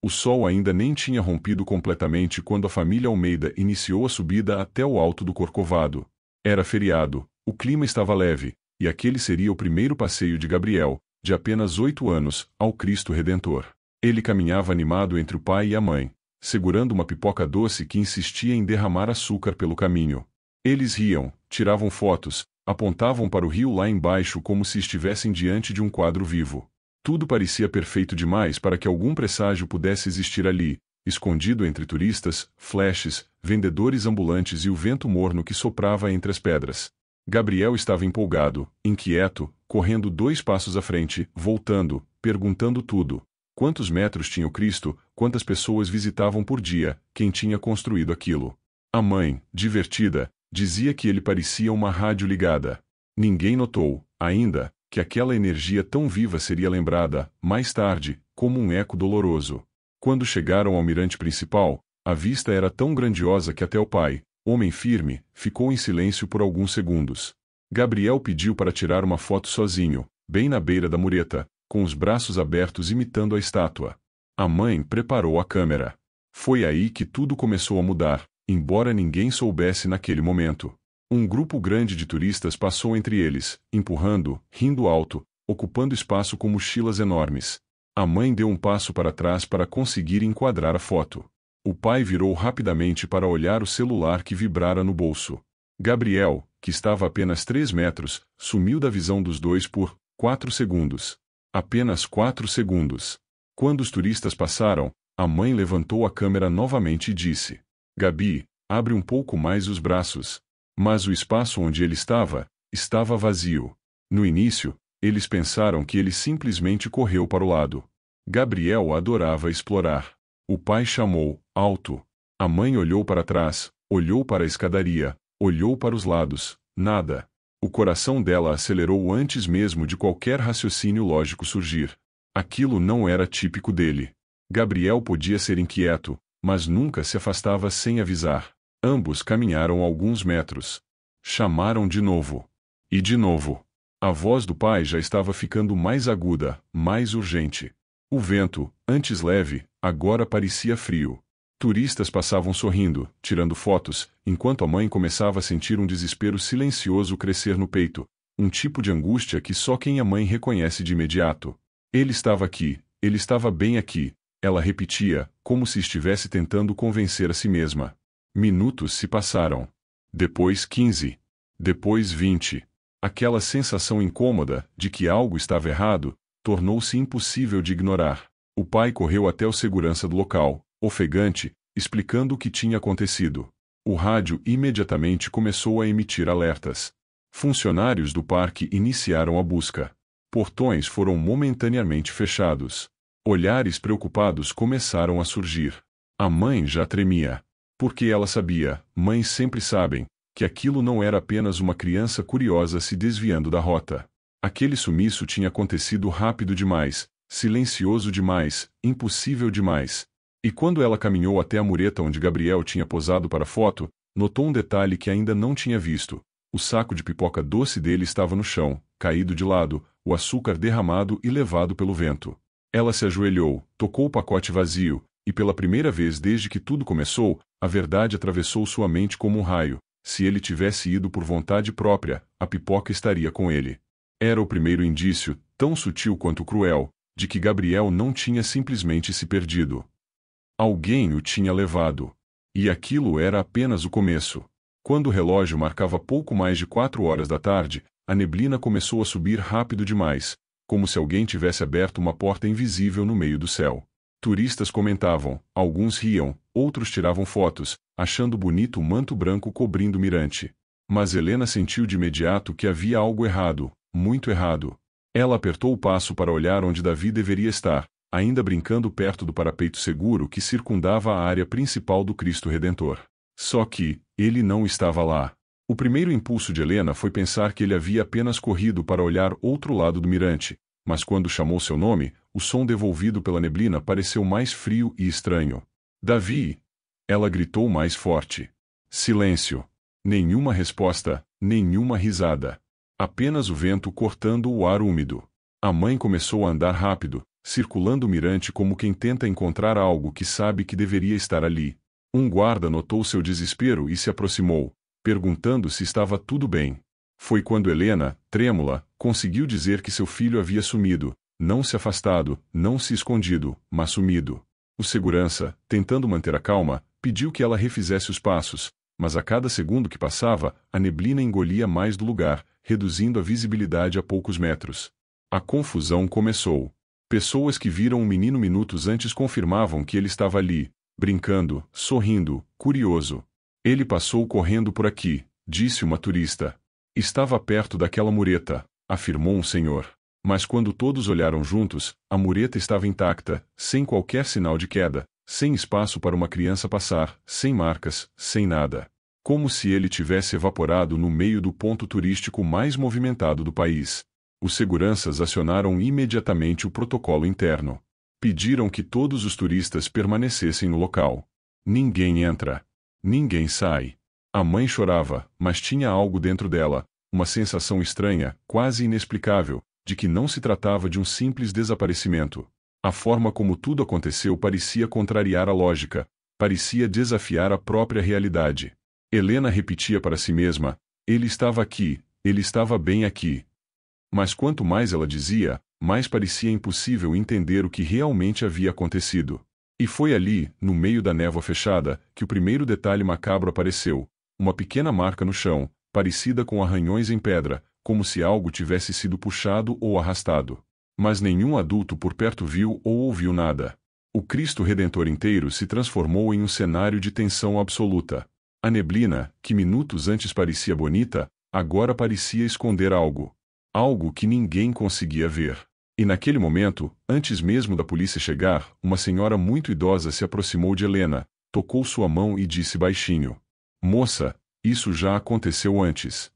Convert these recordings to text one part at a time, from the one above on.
O sol ainda nem tinha rompido completamente quando a família Almeida iniciou a subida até o alto do Corcovado. Era feriado, o clima estava leve, e aquele seria o primeiro passeio de Gabriel, de apenas 8 anos, ao Cristo Redentor. Ele caminhava animado entre o pai e a mãe, segurando uma pipoca doce que insistia em derramar açúcar pelo caminho. Eles riam, tiravam fotos, apontavam para o rio lá embaixo como se estivessem diante de um quadro vivo. Tudo parecia perfeito demais para que algum presságio pudesse existir ali, escondido entre turistas, flashes, vendedores ambulantes e o vento morno que soprava entre as pedras. Gabriel estava empolgado, inquieto, correndo 2 passos à frente, voltando, perguntando tudo. Quantos metros tinha o Cristo, quantas pessoas visitavam por dia, quem tinha construído aquilo. A mãe, divertida, dizia que ele parecia uma rádio ligada. Ninguém notou, ainda, que aquela energia tão viva seria lembrada, mais tarde, como um eco doloroso. Quando chegaram ao mirante principal, a vista era tão grandiosa que até o pai, homem firme, ficou em silêncio por alguns segundos. Gabriel pediu para tirar uma foto sozinho, bem na beira da mureta, com os braços abertos imitando a estátua. A mãe preparou a câmera. Foi aí que tudo começou a mudar, embora ninguém soubesse naquele momento. Um grupo grande de turistas passou entre eles, empurrando, rindo alto, ocupando espaço com mochilas enormes. A mãe deu um passo para trás para conseguir enquadrar a foto. O pai virou rapidamente para olhar o celular que vibrara no bolso. Gabriel, que estava a apenas 3 metros, sumiu da visão dos dois por 4 segundos. Apenas 4 segundos. Quando os turistas passaram, a mãe levantou a câmera novamente e disse: Gabi, abre um pouco mais os braços. Mas o espaço onde ele estava vazio. No início, eles pensaram que ele simplesmente correu para o lado. Gabriel adorava explorar. O pai chamou, alto. A mãe olhou para trás, olhou para a escadaria, olhou para os lados, nada. O coração dela acelerou antes mesmo de qualquer raciocínio lógico surgir. Aquilo não era típico dele. Gabriel podia ser inquieto, mas nunca se afastava sem avisar. Ambos caminharam alguns metros. Chamaram de novo. E de novo. A voz do pai já estava ficando mais aguda, mais urgente. O vento, antes leve, agora parecia frio. Turistas passavam sorrindo, tirando fotos, enquanto a mãe começava a sentir um desespero silencioso crescer no peito, um tipo de angústia que só quem é mãe reconhece de imediato. Ele estava aqui, ele estava bem aqui, ela repetia, como se estivesse tentando convencer a si mesma. Minutos se passaram. Depois 15. Depois 20. Aquela sensação incômoda, de que algo estava errado, tornou-se impossível de ignorar. O pai correu até o segurança do local, ofegante, explicando o que tinha acontecido. O rádio imediatamente começou a emitir alertas. Funcionários do parque iniciaram a busca. Portões foram momentaneamente fechados. Olhares preocupados começaram a surgir. A mãe já tremia. Porque ela sabia, mães sempre sabem, que aquilo não era apenas uma criança curiosa se desviando da rota. Aquele sumiço tinha acontecido rápido demais, silencioso demais, impossível demais. E quando ela caminhou até a mureta onde Gabriel tinha posado para a foto, notou um detalhe que ainda não tinha visto. O saco de pipoca doce dele estava no chão, caído de lado, o açúcar derramado e levado pelo vento. Ela se ajoelhou, tocou o pacote vazio, e pela primeira vez desde que tudo começou, a verdade atravessou sua mente como um raio. Se ele tivesse ido por vontade própria, a pipoca estaria com ele. Era o primeiro indício, tão sutil quanto cruel, de que Gabriel não tinha simplesmente se perdido. Alguém o tinha levado. E aquilo era apenas o começo. Quando o relógio marcava pouco mais de 4 horas da tarde, a neblina começou a subir rápido demais, como se alguém tivesse aberto uma porta invisível no meio do céu. Turistas comentavam, alguns riam, outros tiravam fotos, achando bonito o manto branco cobrindo o mirante. Mas Helena sentiu de imediato que havia algo errado, muito errado. Ela apertou o passo para olhar onde Davi deveria estar, ainda brincando perto do parapeito seguro que circundava a área principal do Cristo Redentor. Só que, ele não estava lá. O primeiro impulso de Helena foi pensar que ele havia apenas corrido para olhar outro lado do mirante, mas quando chamou seu nome, o som devolvido pela neblina pareceu mais frio e estranho. Davi! Ela gritou mais forte. Silêncio. Nenhuma resposta, nenhuma risada. Apenas o vento cortando o ar úmido. A mãe começou a andar rápido, circulando o mirante como quem tenta encontrar algo que sabe que deveria estar ali. Um guarda notou seu desespero e se aproximou, perguntando se estava tudo bem. Foi quando Helena, trêmula, conseguiu dizer que seu filho havia sumido, não se afastado, não se escondido, mas sumido. O segurança, tentando manter a calma, pediu que ela refizesse os passos, mas a cada segundo que passava, a neblina engolia mais do lugar, reduzindo a visibilidade a poucos metros. A confusão começou. Pessoas que viram o menino minutos antes confirmavam que ele estava ali, brincando, sorrindo, curioso. Ele passou correndo por aqui, disse uma turista. Estava perto daquela mureta, afirmou um senhor. Mas quando todos olharam juntos, a mureta estava intacta, sem qualquer sinal de queda, sem espaço para uma criança passar, sem marcas, sem nada. Como se ele tivesse evaporado no meio do ponto turístico mais movimentado do país. Os seguranças acionaram imediatamente o protocolo interno. Pediram que todos os turistas permanecessem no local. Ninguém entra. Ninguém sai. A mãe chorava, mas tinha algo dentro dela, uma sensação estranha, quase inexplicável, de que não se tratava de um simples desaparecimento. A forma como tudo aconteceu parecia contrariar a lógica, parecia desafiar a própria realidade. Helena repetia para si mesma: ele estava aqui, ele estava bem aqui. Mas quanto mais ela dizia, mais parecia impossível entender o que realmente havia acontecido. E foi ali, no meio da névoa fechada, que o primeiro detalhe macabro apareceu: uma pequena marca no chão, parecida com arranhões em pedra, como se algo tivesse sido puxado ou arrastado. Mas nenhum adulto por perto viu ou ouviu nada. O Cristo Redentor inteiro se transformou em um cenário de tensão absoluta. A neblina, que minutos antes parecia bonita, agora parecia esconder algo. Algo que ninguém conseguia ver. E naquele momento, antes mesmo da polícia chegar, uma senhora muito idosa se aproximou de Helena, tocou sua mão e disse baixinho: "Moça, isso já aconteceu antes."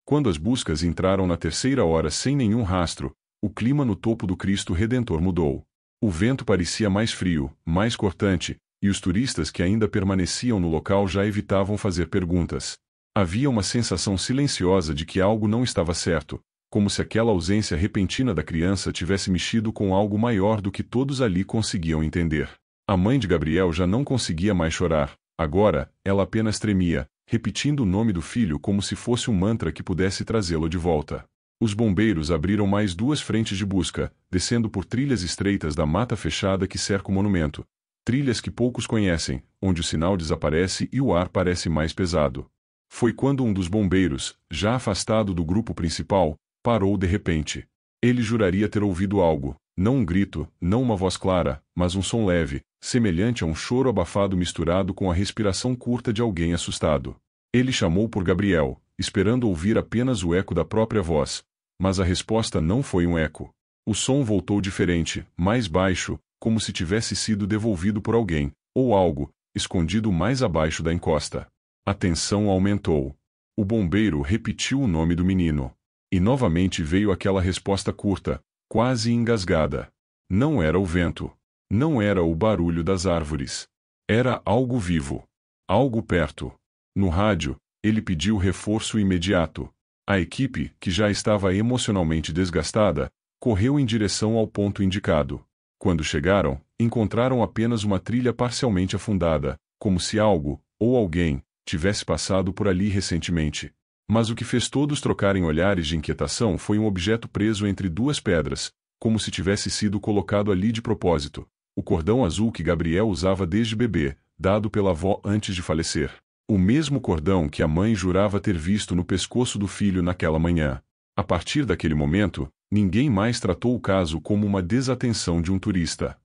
Quando as buscas entraram na terceira hora sem nenhum rastro, o clima no topo do Cristo Redentor mudou. O vento parecia mais frio, mais cortante, e os turistas que ainda permaneciam no local já evitavam fazer perguntas. Havia uma sensação silenciosa de que algo não estava certo, como se aquela ausência repentina da criança tivesse mexido com algo maior do que todos ali conseguiam entender. A mãe de Gabriel já não conseguia mais chorar, agora, ela apenas tremia, repetindo o nome do filho como se fosse um mantra que pudesse trazê-lo de volta. Os bombeiros abriram mais 2 frentes de busca, descendo por trilhas estreitas da mata fechada que cerca o monumento. Trilhas que poucos conhecem, onde o sinal desaparece e o ar parece mais pesado. Foi quando um dos bombeiros, já afastado do grupo principal, parou de repente. Ele juraria ter ouvido algo, não um grito, não uma voz clara, mas um som leve, semelhante a um choro abafado misturado com a respiração curta de alguém assustado. Ele chamou por Gabriel, esperando ouvir apenas o eco da própria voz, mas a resposta não foi um eco. O som voltou diferente, mais baixo, como se tivesse sido devolvido por alguém, ou algo, escondido mais abaixo da encosta. A tensão aumentou. O bombeiro repetiu o nome do menino. E novamente veio aquela resposta curta, quase engasgada. Não era o vento. Não era o barulho das árvores. Era algo vivo. Algo perto. No rádio, ele pediu reforço imediato. A equipe, que já estava emocionalmente desgastada, correu em direção ao ponto indicado. Quando chegaram, encontraram apenas uma trilha parcialmente afundada, como se algo, ou alguém, tivesse passado por ali recentemente. Mas o que fez todos trocarem olhares de inquietação foi um objeto preso entre 2 pedras, como se tivesse sido colocado ali de propósito. O cordão azul que Gabriel usava desde bebê, dado pela avó antes de falecer. O mesmo cordão que a mãe jurava ter visto no pescoço do filho naquela manhã. A partir daquele momento, ninguém mais tratou o caso como uma desatenção de um turista.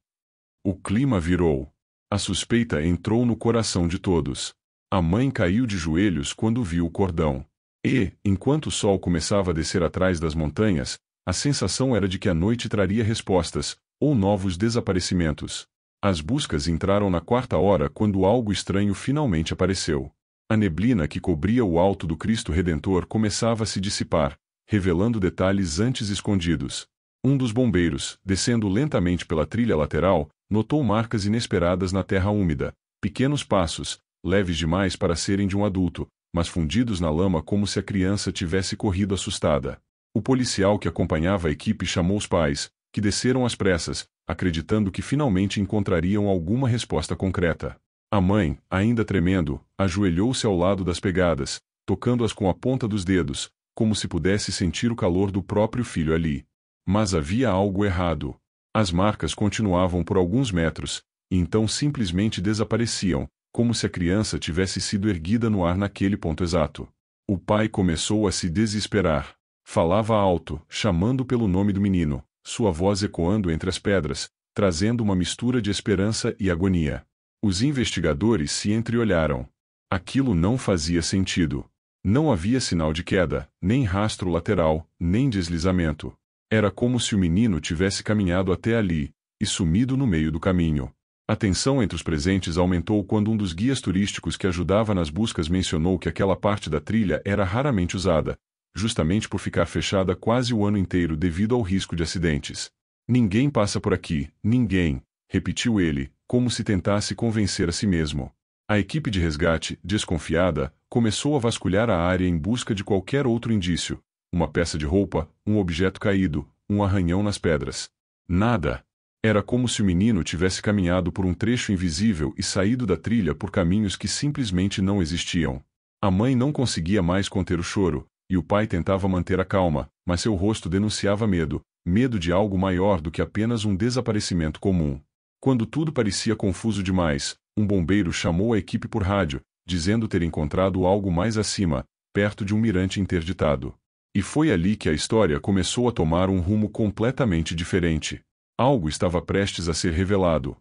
O clima virou. A suspeita entrou no coração de todos. A mãe caiu de joelhos quando viu o cordão. E, enquanto o sol começava a descer atrás das montanhas, a sensação era de que a noite traria respostas, ou novos desaparecimentos. As buscas entraram na 4ª hora quando algo estranho finalmente apareceu. A neblina que cobria o alto do Cristo Redentor começava a se dissipar, revelando detalhes antes escondidos. Um dos bombeiros, descendo lentamente pela trilha lateral, notou marcas inesperadas na terra úmida, pequenos passos, leves demais para serem de um adulto, mas fundidos na lama como se a criança tivesse corrido assustada. O policial que acompanhava a equipe chamou os pais, que desceram às pressas, acreditando que finalmente encontrariam alguma resposta concreta. A mãe, ainda tremendo, ajoelhou-se ao lado das pegadas, tocando-as com a ponta dos dedos, como se pudesse sentir o calor do próprio filho ali. Mas havia algo errado. As marcas continuavam por alguns metros, e então simplesmente desapareciam, como se a criança tivesse sido erguida no ar naquele ponto exato. O pai começou a se desesperar. Falava alto, chamando pelo nome do menino, sua voz ecoando entre as pedras, trazendo uma mistura de esperança e agonia. Os investigadores se entreolharam. Aquilo não fazia sentido. Não havia sinal de queda, nem rastro lateral, nem deslizamento. Era como se o menino tivesse caminhado até ali, e sumido no meio do caminho. A tensão entre os presentes aumentou quando um dos guias turísticos que ajudava nas buscas mencionou que aquela parte da trilha era raramente usada, justamente por ficar fechada quase o ano inteiro devido ao risco de acidentes. Ninguém passa por aqui, ninguém, repetiu ele, como se tentasse convencer a si mesmo. A equipe de resgate, desconfiada, começou a vasculhar a área em busca de qualquer outro indício. Uma peça de roupa, um objeto caído, um arranhão nas pedras. Nada. Era como se o menino tivesse caminhado por um trecho invisível e saído da trilha por caminhos que simplesmente não existiam. A mãe não conseguia mais conter o choro, e o pai tentava manter a calma, mas seu rosto denunciava medo, medo de algo maior do que apenas um desaparecimento comum. Quando tudo parecia confuso demais, um bombeiro chamou a equipe por rádio, dizendo ter encontrado algo mais acima, perto de um mirante interditado. E foi ali que a história começou a tomar um rumo completamente diferente. Algo estava prestes a ser revelado.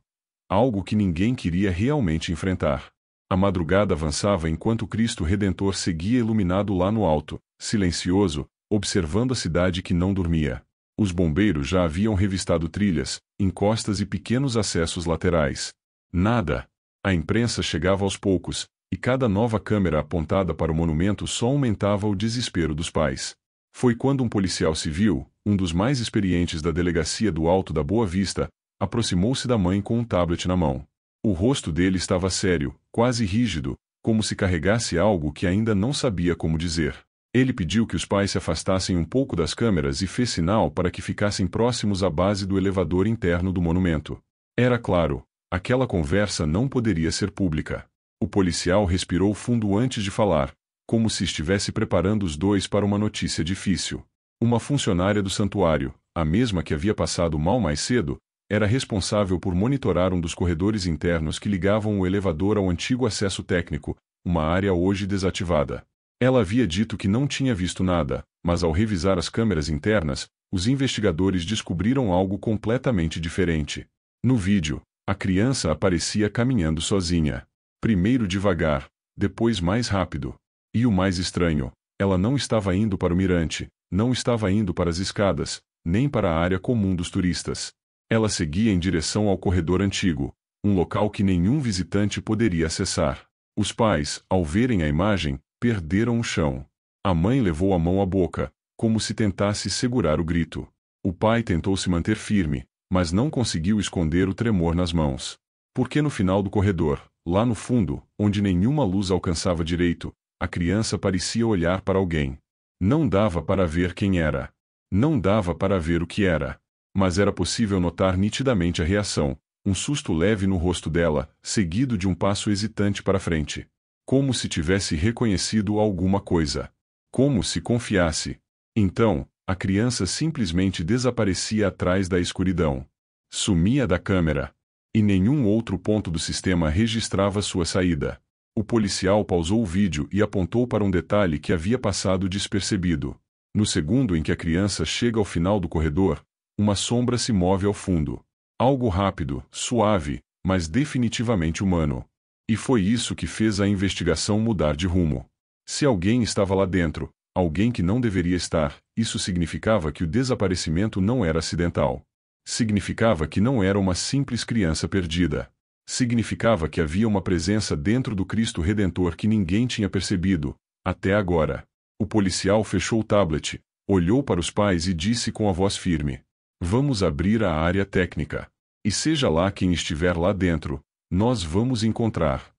Algo que ninguém queria realmente enfrentar. A madrugada avançava enquanto Cristo Redentor seguia iluminado lá no alto, silencioso, observando a cidade que não dormia. Os bombeiros já haviam revistado trilhas, encostas e pequenos acessos laterais. Nada. A imprensa chegava aos poucos, e cada nova câmera apontada para o monumento só aumentava o desespero dos pais. Foi quando um policial civil, um dos mais experientes da delegacia do Alto da Boa Vista, aproximou-se da mãe com um tablet na mão. O rosto dele estava sério, quase rígido, como se carregasse algo que ainda não sabia como dizer. Ele pediu que os pais se afastassem um pouco das câmeras e fez sinal para que ficassem próximos à base do elevador interno do monumento. Era claro, aquela conversa não poderia ser pública. O policial respirou fundo antes de falar, como se estivesse preparando os dois para uma notícia difícil. Uma funcionária do santuário, a mesma que havia passado mal mais cedo, era responsável por monitorar um dos corredores internos que ligavam o elevador ao antigo acesso técnico, uma área hoje desativada. Ela havia dito que não tinha visto nada, mas ao revisar as câmeras internas, os investigadores descobriram algo completamente diferente. No vídeo, a criança aparecia caminhando sozinha. Primeiro devagar, depois mais rápido. E o mais estranho, ela não estava indo para o mirante, não estava indo para as escadas, nem para a área comum dos turistas. Ela seguia em direção ao corredor antigo, um local que nenhum visitante poderia acessar. Os pais, ao verem a imagem, perderam o chão. A mãe levou a mão à boca, como se tentasse segurar o grito. O pai tentou se manter firme, mas não conseguiu esconder o tremor nas mãos. Porque no final do corredor, lá no fundo, onde nenhuma luz alcançava direito, a criança parecia olhar para alguém. Não dava para ver quem era. Não dava para ver o que era. Mas era possível notar nitidamente a reação, um susto leve no rosto dela, seguido de um passo hesitante para frente. Como se tivesse reconhecido alguma coisa. Como se confiasse. Então, a criança simplesmente desaparecia atrás da escuridão. Sumia da câmera. E nenhum outro ponto do sistema registrava sua saída. O policial pausou o vídeo e apontou para um detalhe que havia passado despercebido. No segundo em que a criança chega ao final do corredor, uma sombra se move ao fundo. Algo rápido, suave, mas definitivamente humano. E foi isso que fez a investigação mudar de rumo. Se alguém estava lá dentro, alguém que não deveria estar, isso significava que o desaparecimento não era acidental. Significava que não era uma simples criança perdida. Significava que havia uma presença dentro do Cristo Redentor que ninguém tinha percebido, até agora. O policial fechou o tablet, olhou para os pais e disse com a voz firme: "Vamos abrir a área técnica. E seja lá quem estiver lá dentro, nós vamos encontrar."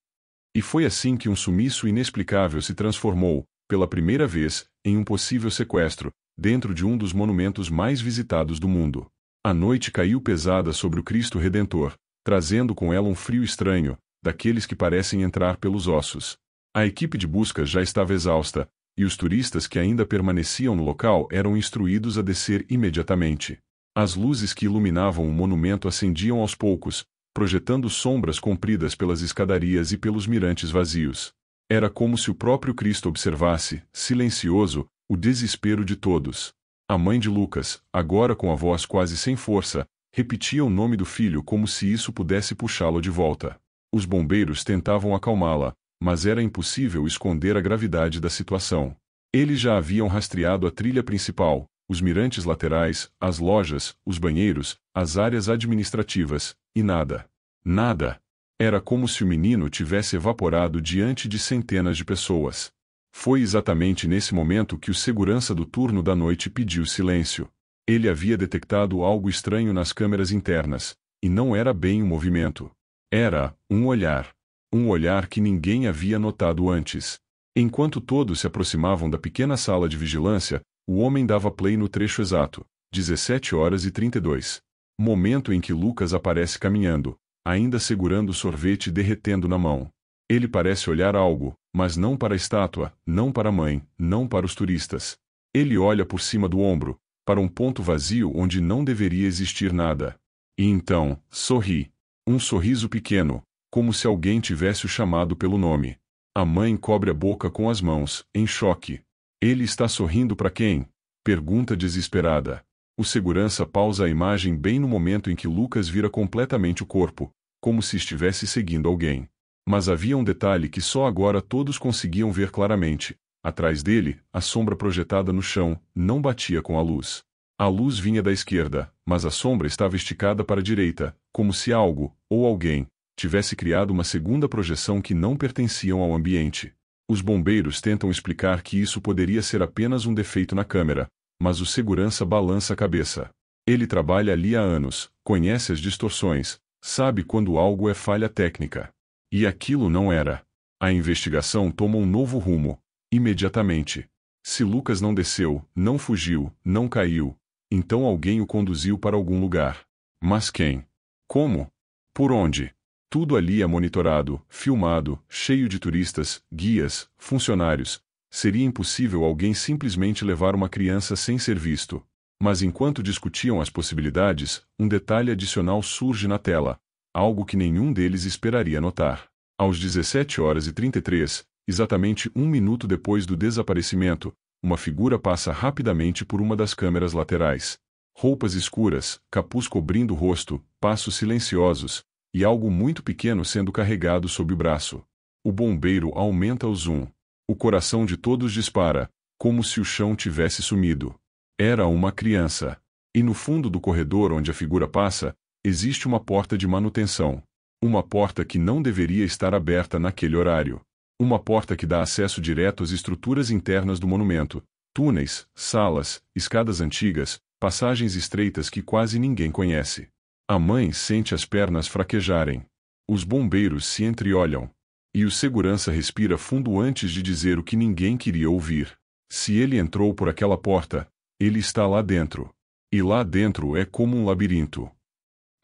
E foi assim que um sumiço inexplicável se transformou, pela primeira vez, em um possível sequestro, dentro de um dos monumentos mais visitados do mundo. A noite caiu pesada sobre o Cristo Redentor, trazendo com ela um frio estranho, daqueles que parecem entrar pelos ossos. A equipe de busca já estava exausta, e os turistas que ainda permaneciam no local eram instruídos a descer imediatamente. As luzes que iluminavam o monumento acendiam aos poucos, projetando sombras compridas pelas escadarias e pelos mirantes vazios. Era como se o próprio Cristo observasse, silencioso, o desespero de todos. A mãe de Lucas, agora com a voz quase sem força, repetia o nome do filho como se isso pudesse puxá-lo de volta. Os bombeiros tentavam acalmá-la, mas era impossível esconder a gravidade da situação. Eles já haviam rastreado a trilha principal, os mirantes laterais, as lojas, os banheiros, as áreas administrativas, e nada. Nada. Era como se o menino tivesse evaporado diante de centenas de pessoas. Foi exatamente nesse momento que o segurança do turno da noite pediu silêncio. Ele havia detectado algo estranho nas câmeras internas, e não era bem um movimento. Era um olhar. Um olhar que ninguém havia notado antes. Enquanto todos se aproximavam da pequena sala de vigilância, o homem dava play no trecho exato, 17h32. Momento em que Lucas aparece caminhando, ainda segurando o sorvete derretendo na mão. Ele parece olhar algo, mas não para a estátua, não para a mãe, não para os turistas. Ele olha por cima do ombro, para um ponto vazio onde não deveria existir nada. E então, sorri. Um sorriso pequeno, como se alguém tivesse o chamado pelo nome. A mãe cobre a boca com as mãos, em choque. Ele está sorrindo para quem? Pergunta desesperada. O segurança pausa a imagem bem no momento em que Lucas vira completamente o corpo, como se estivesse seguindo alguém. Mas havia um detalhe que só agora todos conseguiam ver claramente. Atrás dele, a sombra projetada no chão, não batia com a luz. A luz vinha da esquerda, mas a sombra estava esticada para a direita, como se algo, ou alguém, tivesse criado uma segunda projeção que não pertenciam ao ambiente. Os bombeiros tentam explicar que isso poderia ser apenas um defeito na câmera, mas o segurança balança a cabeça. Ele trabalha ali há anos, conhece as distorções, sabe quando algo é falha técnica. E aquilo não era. A investigação toma um novo rumo, imediatamente. Se Lucas não desceu, não fugiu, não caiu, então alguém o conduziu para algum lugar. Mas quem? Como? Por onde? Tudo ali é monitorado, filmado, cheio de turistas, guias, funcionários. Seria impossível alguém simplesmente levar uma criança sem ser visto. Mas enquanto discutiam as possibilidades, um detalhe adicional surge na tela, algo que nenhum deles esperaria notar. Aos 17h33, exatamente um minuto depois do desaparecimento, uma figura passa rapidamente por uma das câmeras laterais. Roupas escuras, capuz cobrindo o rosto, passos silenciosos, e algo muito pequeno sendo carregado sob o braço. O bombeiro aumenta o zoom. O coração de todos dispara, como se o chão tivesse sumido. Era uma criança. E no fundo do corredor onde a figura passa, existe uma porta de manutenção. Uma porta que não deveria estar aberta naquele horário. Uma porta que dá acesso direto às estruturas internas do monumento, túneis, salas, escadas antigas, passagens estreitas que quase ninguém conhece. A mãe sente as pernas fraquejarem. Os bombeiros se entreolham. E o segurança respira fundo antes de dizer o que ninguém queria ouvir. Se ele entrou por aquela porta, ele está lá dentro. E lá dentro é como um labirinto.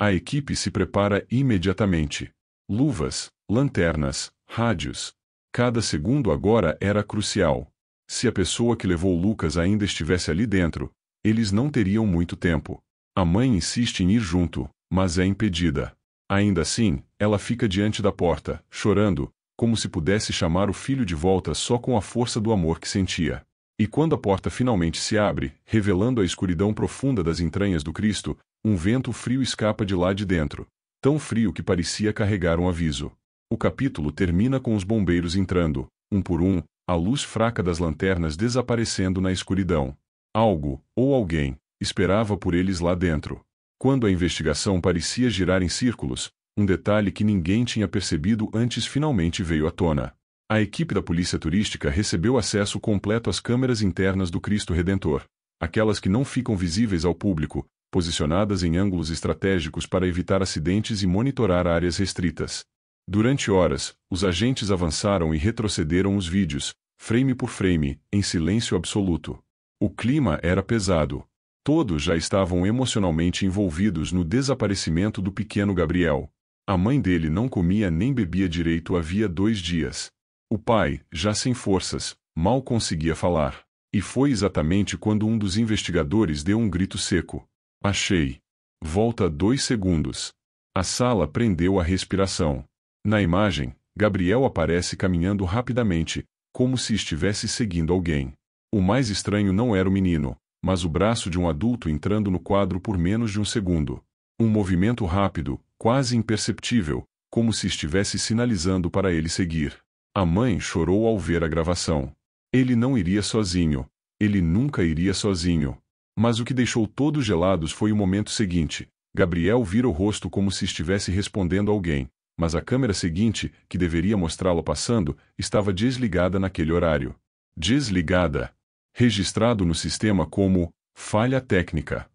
A equipe se prepara imediatamente. Luvas, lanternas, rádios. Cada segundo agora era crucial. Se a pessoa que levou Lucas ainda estivesse ali dentro, eles não teriam muito tempo. A mãe insiste em ir junto, mas é impedida. Ainda assim, ela fica diante da porta, chorando, como se pudesse chamar o filho de volta só com a força do amor que sentia. E quando a porta finalmente se abre, revelando a escuridão profunda das entranhas do Cristo, um vento frio escapa de lá de dentro, tão frio que parecia carregar um aviso. O capítulo termina com os bombeiros entrando, um por um, a luz fraca das lanternas desaparecendo na escuridão. Algo, ou alguém, esperava por eles lá dentro. Quando a investigação parecia girar em círculos, um detalhe que ninguém tinha percebido antes finalmente veio à tona. A equipe da polícia turística recebeu acesso completo às câmeras internas do Cristo Redentor, aquelas que não ficam visíveis ao público, posicionadas em ângulos estratégicos para evitar acidentes e monitorar áreas restritas. Durante horas, os agentes avançaram e retrocederam os vídeos, frame por frame, em silêncio absoluto. O clima era pesado. Todos já estavam emocionalmente envolvidos no desaparecimento do pequeno Gabriel. A mãe dele não comia nem bebia direito havia 2 dias. O pai, já sem forças, mal conseguia falar. E foi exatamente quando um dos investigadores deu um grito seco. Achei. Volta 2 segundos. A sala prendeu a respiração. Na imagem, Gabriel aparece caminhando rapidamente, como se estivesse seguindo alguém. O mais estranho não era o menino, mas o braço de um adulto entrando no quadro por menos de um segundo. Um movimento rápido, quase imperceptível, como se estivesse sinalizando para ele seguir. A mãe chorou ao ver a gravação. Ele não iria sozinho. Ele nunca iria sozinho. Mas o que deixou todos gelados foi o momento seguinte. Gabriel vira o rosto como se estivesse respondendo a alguém, mas a câmera seguinte, que deveria mostrá-lo passando, estava desligada naquele horário. Desligada. Registrado no sistema como falha técnica.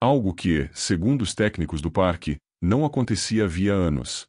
Algo que, segundo os técnicos do parque, não acontecia havia anos.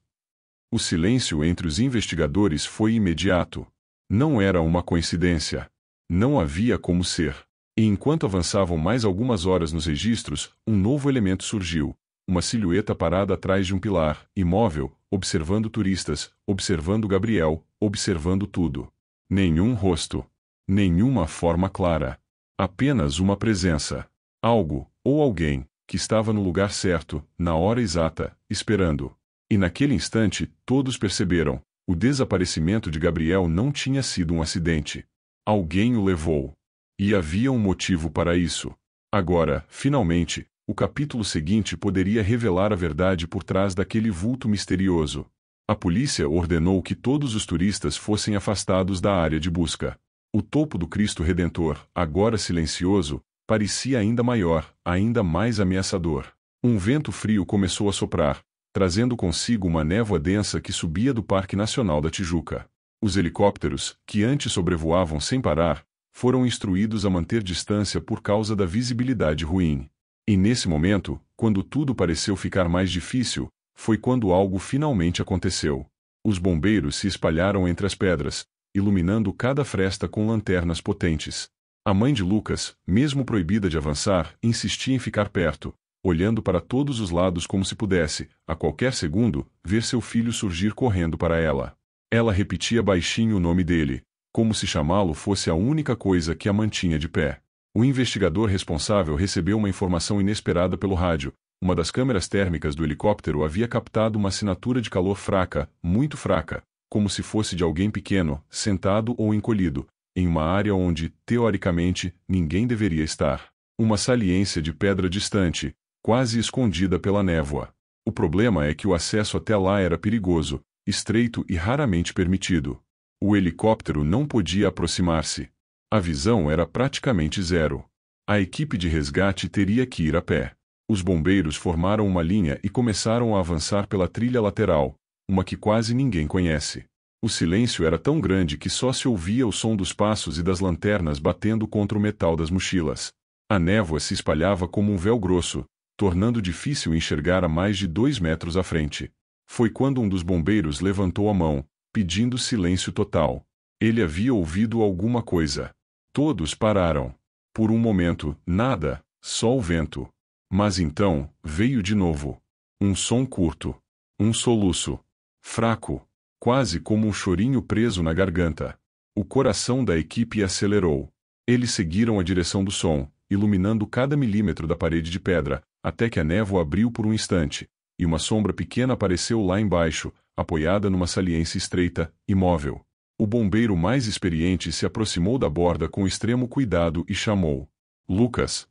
O silêncio entre os investigadores foi imediato. Não era uma coincidência. Não havia como ser. E enquanto avançavam mais algumas horas nos registros, um novo elemento surgiu. Uma silhueta parada atrás de um pilar, imóvel, observando turistas, observando Gabriel, observando tudo. Nenhum rosto. Nenhuma forma clara. Apenas uma presença. Algo, ou alguém, que estava no lugar certo, na hora exata, esperando. E naquele instante, todos perceberam. O desaparecimento de Gabriel não tinha sido um acidente. Alguém o levou. E havia um motivo para isso. Agora, finalmente, o capítulo seguinte poderia revelar a verdade por trás daquele vulto misterioso. A polícia ordenou que todos os turistas fossem afastados da área de busca. O topo do Cristo Redentor, agora silencioso, parecia ainda maior, ainda mais ameaçador. Um vento frio começou a soprar, trazendo consigo uma névoa densa que subia do Parque Nacional da Tijuca. Os helicópteros, que antes sobrevoavam sem parar, foram instruídos a manter distância por causa da visibilidade ruim. E nesse momento, quando tudo pareceu ficar mais difícil, foi quando algo finalmente aconteceu. Os bombeiros se espalharam entre as pedras, iluminando cada fresta com lanternas potentes. A mãe de Lucas, mesmo proibida de avançar, insistia em ficar perto, olhando para todos os lados como se pudesse, a qualquer segundo, ver seu filho surgir correndo para ela. Ela repetia baixinho o nome dele, como se chamá-lo fosse a única coisa que a mantinha de pé. O investigador responsável recebeu uma informação inesperada pelo rádio. Uma das câmeras térmicas do helicóptero havia captado uma assinatura de calor fraca, muito fraca, como se fosse de alguém pequeno, sentado ou encolhido, em uma área onde, teoricamente, ninguém deveria estar. Uma saliência de pedra distante, quase escondida pela névoa. O problema é que o acesso até lá era perigoso, estreito e raramente permitido. O helicóptero não podia aproximar-se. A visão era praticamente zero. A equipe de resgate teria que ir a pé. Os bombeiros formaram uma linha e começaram a avançar pela trilha lateral, uma que quase ninguém conhece. O silêncio era tão grande que só se ouvia o som dos passos e das lanternas batendo contra o metal das mochilas. A névoa se espalhava como um véu grosso, tornando difícil enxergar a mais de 2 metros à frente. Foi quando um dos bombeiros levantou a mão, pedindo silêncio total. Ele havia ouvido alguma coisa. Todos pararam. Por um momento, nada, só o vento. Mas então, veio de novo. Um som curto. Um soluço. Fraco. Quase como um chorinho preso na garganta. O coração da equipe acelerou. Eles seguiram a direção do som, iluminando cada milímetro da parede de pedra, até que a névoa abriu por um instante, e uma sombra pequena apareceu lá embaixo, apoiada numa saliência estreita, imóvel. O bombeiro mais experiente se aproximou da borda com extremo cuidado e chamou: Lucas.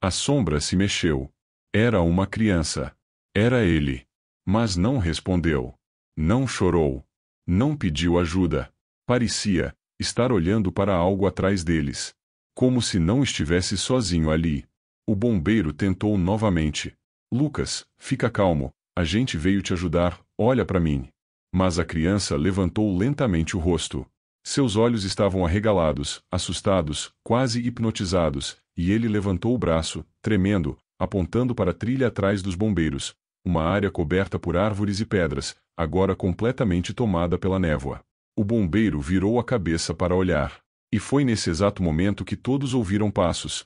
A sombra se mexeu. Era uma criança. Era ele. Mas não respondeu. Não chorou. Não pediu ajuda. Parecia estar olhando para algo atrás deles. Como se não estivesse sozinho ali. O bombeiro tentou novamente. Lucas, fica calmo, a gente veio te ajudar, olha para mim. Mas a criança levantou lentamente o rosto. Seus olhos estavam arregalados, assustados, quase hipnotizados, e ele levantou o braço, tremendo, apontando para a trilha atrás dos bombeiros, uma área coberta por árvores e pedras, agora completamente tomada pela névoa. O bombeiro virou a cabeça para olhar. E foi nesse exato momento que todos ouviram passos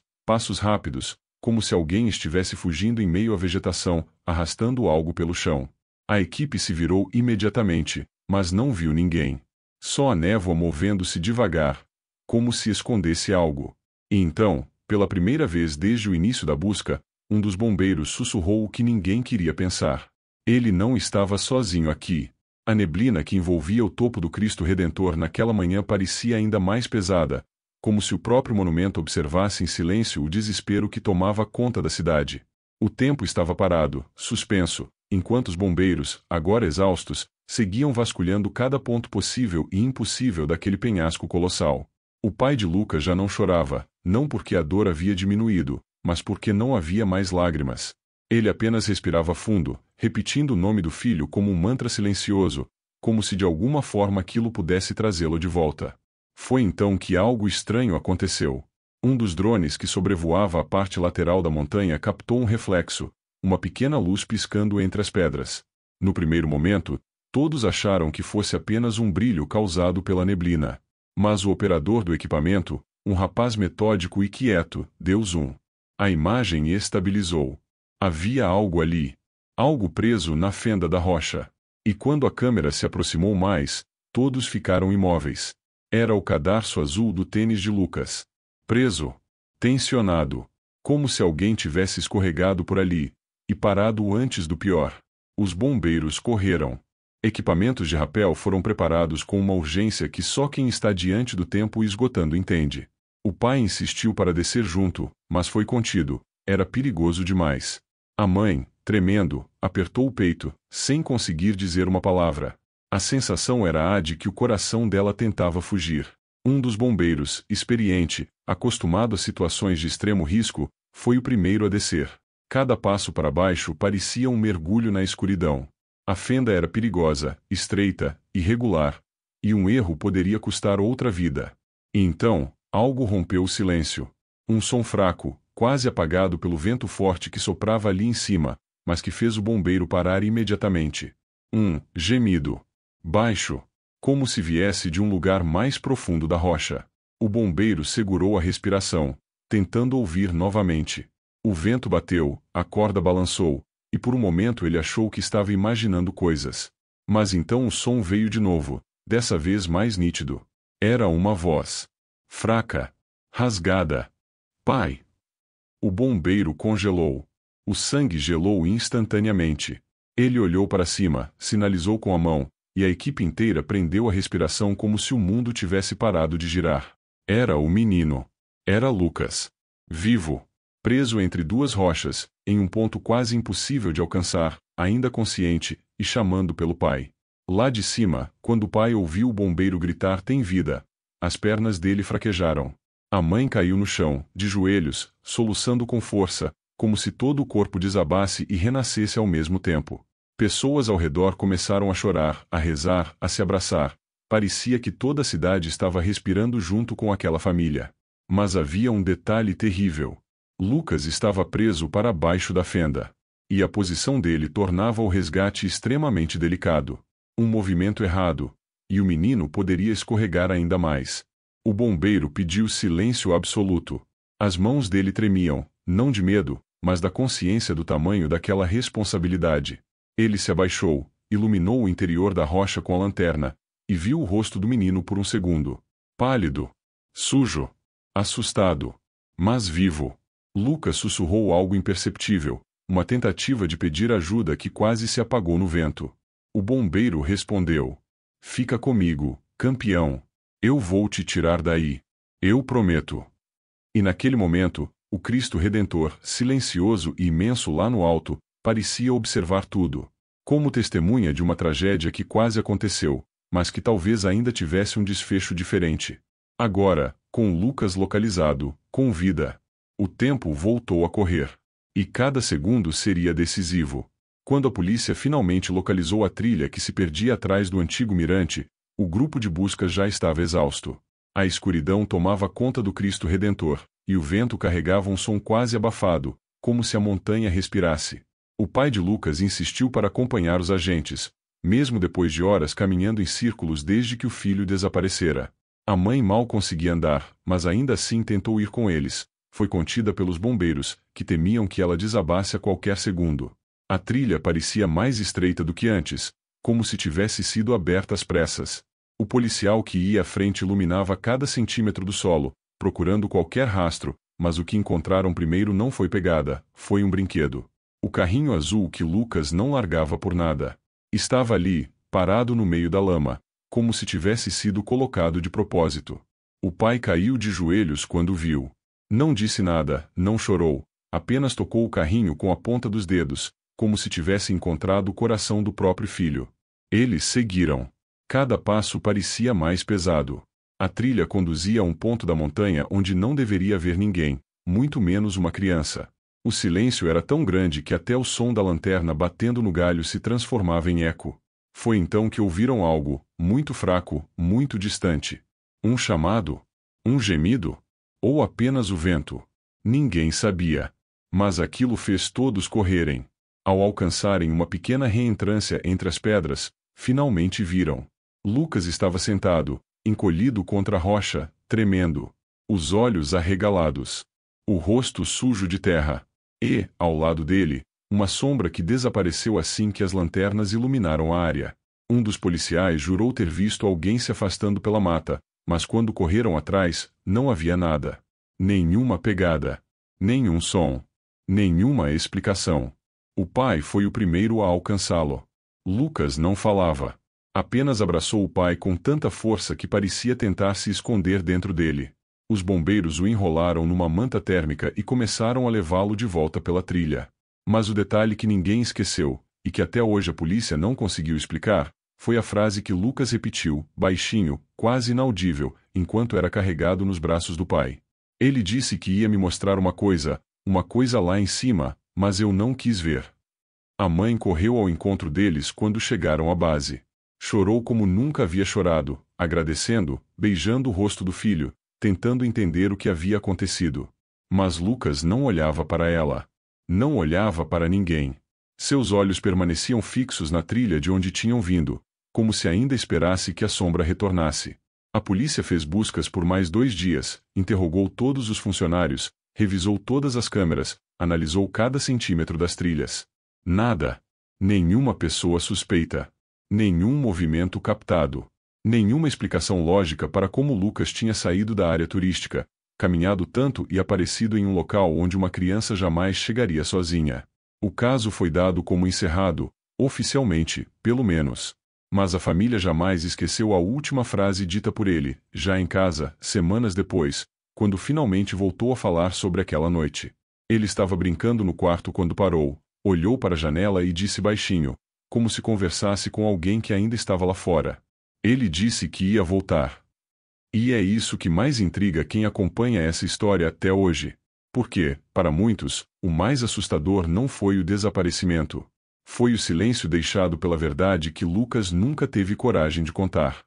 rápidos, como se alguém estivesse fugindo em meio à vegetação, arrastando algo pelo chão. A equipe se virou imediatamente, mas não viu ninguém. Só a névoa movendo-se devagar, como se escondesse algo. E então, pela primeira vez desde o início da busca, um dos bombeiros sussurrou o que ninguém queria pensar. Ele não estava sozinho aqui. A neblina que envolvia o topo do Cristo Redentor naquela manhã parecia ainda mais pesada, como se o próprio monumento observasse em silêncio o desespero que tomava conta da cidade. O tempo estava parado, suspenso, enquanto os bombeiros, agora exaustos, seguiam vasculhando cada ponto possível e impossível daquele penhasco colossal. O pai de Lucas já não chorava, não porque a dor havia diminuído, mas porque não havia mais lágrimas. Ele apenas respirava fundo, repetindo o nome do filho como um mantra silencioso, como se de alguma forma aquilo pudesse trazê-lo de volta. Foi então que algo estranho aconteceu. Um dos drones que sobrevoava a parte lateral da montanha captou um reflexo, uma pequena luz piscando entre as pedras. No primeiro momento, todos acharam que fosse apenas um brilho causado pela neblina. Mas o operador do equipamento, um rapaz metódico e quieto, deu zoom. A imagem estabilizou. Havia algo ali. Algo preso na fenda da rocha. E quando a câmera se aproximou mais, todos ficaram imóveis. Era o cadarço azul do tênis de Lucas. Preso. Tensionado. Como se alguém tivesse escorregado por ali. E parado antes do pior. Os bombeiros correram. Equipamentos de rapel foram preparados com uma urgência que só quem está diante do tempo esgotando entende. O pai insistiu para descer junto, mas foi contido. Era perigoso demais. A mãe, tremendo, apertou o peito, sem conseguir dizer uma palavra. A sensação era a de que o coração dela tentava fugir. Um dos bombeiros, experiente, acostumado a situações de extremo risco, foi o primeiro a descer. Cada passo para baixo parecia um mergulho na escuridão. A fenda era perigosa, estreita, irregular, e um erro poderia custar outra vida. E então, algo rompeu o silêncio. Um som fraco, quase apagado pelo vento forte que soprava ali em cima, mas que fez o bombeiro parar imediatamente. Um gemido. Baixo. Como se viesse de um lugar mais profundo da rocha. O bombeiro segurou a respiração, tentando ouvir novamente. O vento bateu, a corda balançou, e por um momento ele achou que estava imaginando coisas. Mas então o som veio de novo, dessa vez mais nítido. Era uma voz. Fraca. Rasgada. Pai! O bombeiro congelou. O sangue gelou instantaneamente. Ele olhou para cima, sinalizou com a mão, e a equipe inteira prendeu a respiração como se o mundo tivesse parado de girar. Era o menino. Era Lucas. Vivo. Preso entre duas rochas, em um ponto quase impossível de alcançar, ainda consciente, e chamando pelo pai. Lá de cima, quando o pai ouviu o bombeiro gritar "tem vida", as pernas dele fraquejaram. A mãe caiu no chão, de joelhos, soluçando com força, como se todo o corpo desabasse e renascesse ao mesmo tempo. Pessoas ao redor começaram a chorar, a rezar, a se abraçar. Parecia que toda a cidade estava respirando junto com aquela família. Mas havia um detalhe terrível. Lucas estava preso para baixo da fenda. E a posição dele tornava o resgate extremamente delicado. Um movimento errado, e o menino poderia escorregar ainda mais. O bombeiro pediu silêncio absoluto. As mãos dele tremiam, não de medo, mas da consciência do tamanho daquela responsabilidade. Ele se abaixou, iluminou o interior da rocha com a lanterna, e viu o rosto do menino por um segundo. Pálido. Sujo. Assustado. Mas vivo. Lucas sussurrou algo imperceptível, uma tentativa de pedir ajuda que quase se apagou no vento. O bombeiro respondeu: "Fica comigo, campeão. Eu vou te tirar daí. Eu prometo." E naquele momento, o Cristo Redentor, silencioso e imenso lá no alto, parecia observar tudo. Como testemunha de uma tragédia que quase aconteceu, mas que talvez ainda tivesse um desfecho diferente. Agora, com Lucas localizado, com vida. O tempo voltou a correr. E cada segundo seria decisivo. Quando a polícia finalmente localizou a trilha que se perdia atrás do antigo mirante, o grupo de busca já estava exausto. A escuridão tomava conta do Cristo Redentor, e o vento carregava um som quase abafado, como se a montanha respirasse. O pai de Lucas insistiu para acompanhar os agentes, mesmo depois de horas caminhando em círculos desde que o filho desaparecera. A mãe mal conseguia andar, mas ainda assim tentou ir com eles, Foi contida pelos bombeiros, que temiam que ela desabasse a qualquer segundo. A trilha parecia mais estreita do que antes, como se tivesse sido aberta às pressas. O policial que ia à frente iluminava cada centímetro do solo, procurando qualquer rastro, mas o que encontraram primeiro não foi pegada, foi um brinquedo. O carrinho azul que Lucas não largava por nada. Estava ali, parado no meio da lama, como se tivesse sido colocado de propósito. O pai caiu de joelhos quando viu. Não disse nada, não chorou, apenas tocou o carrinho com a ponta dos dedos, como se tivesse encontrado o coração do próprio filho. Eles seguiram. Cada passo parecia mais pesado. A trilha conduzia a um ponto da montanha onde não deveria haver ninguém, muito menos uma criança. O silêncio era tão grande que até o som da lanterna batendo no galho se transformava em eco. Foi então que ouviram algo, muito fraco, muito distante. Um chamado? Um gemido? Ou apenas o vento? Ninguém sabia. Mas aquilo fez todos correrem. Ao alcançarem uma pequena reentrância entre as pedras, finalmente viram. Lucas estava sentado, encolhido contra a rocha, tremendo. Os olhos arregalados. O rosto sujo de terra. E, ao lado dele, uma sombra que desapareceu assim que as lanternas iluminaram a área. Um dos policiais jurou ter visto alguém se afastando pela mata, mas quando correram atrás, não havia nada. Nenhuma pegada. Nenhum som. Nenhuma explicação. O pai foi o primeiro a alcançá-lo. Lucas não falava. Apenas abraçou o pai com tanta força que parecia tentar se esconder dentro dele. Os bombeiros o enrolaram numa manta térmica e começaram a levá-lo de volta pela trilha. Mas o detalhe que ninguém esqueceu, e que até hoje a polícia não conseguiu explicar, foi a frase que Lucas repetiu, baixinho, quase inaudível, enquanto era carregado nos braços do pai. Ele disse que ia me mostrar uma coisa lá em cima, mas eu não quis ver. A mãe correu ao encontro deles quando chegaram à base. Chorou como nunca havia chorado, agradecendo, beijando o rosto do filho, tentando entender o que havia acontecido. Mas Lucas não olhava para ela. Não olhava para ninguém. Seus olhos permaneciam fixos na trilha de onde tinham vindo, como se ainda esperasse que a sombra retornasse. A polícia fez buscas por mais 2 dias, interrogou todos os funcionários, revisou todas as câmeras, analisou cada centímetro das trilhas. Nada. Nenhuma pessoa suspeita. Nenhum movimento captado. Nenhuma explicação lógica para como Lucas tinha saído da área turística, caminhado tanto e aparecido em um local onde uma criança jamais chegaria sozinha. O caso foi dado como encerrado, oficialmente, pelo menos. Mas a família jamais esqueceu a última frase dita por ele, já em casa, semanas depois, quando finalmente voltou a falar sobre aquela noite. Ele estava brincando no quarto quando parou, olhou para a janela e disse baixinho, como se conversasse com alguém que ainda estava lá fora. Ele disse que ia voltar. E é isso que mais intriga quem acompanha essa história até hoje. Porque, para muitos, o mais assustador não foi o desaparecimento. Foi o silêncio deixado pela verdade que Lucas nunca teve coragem de contar.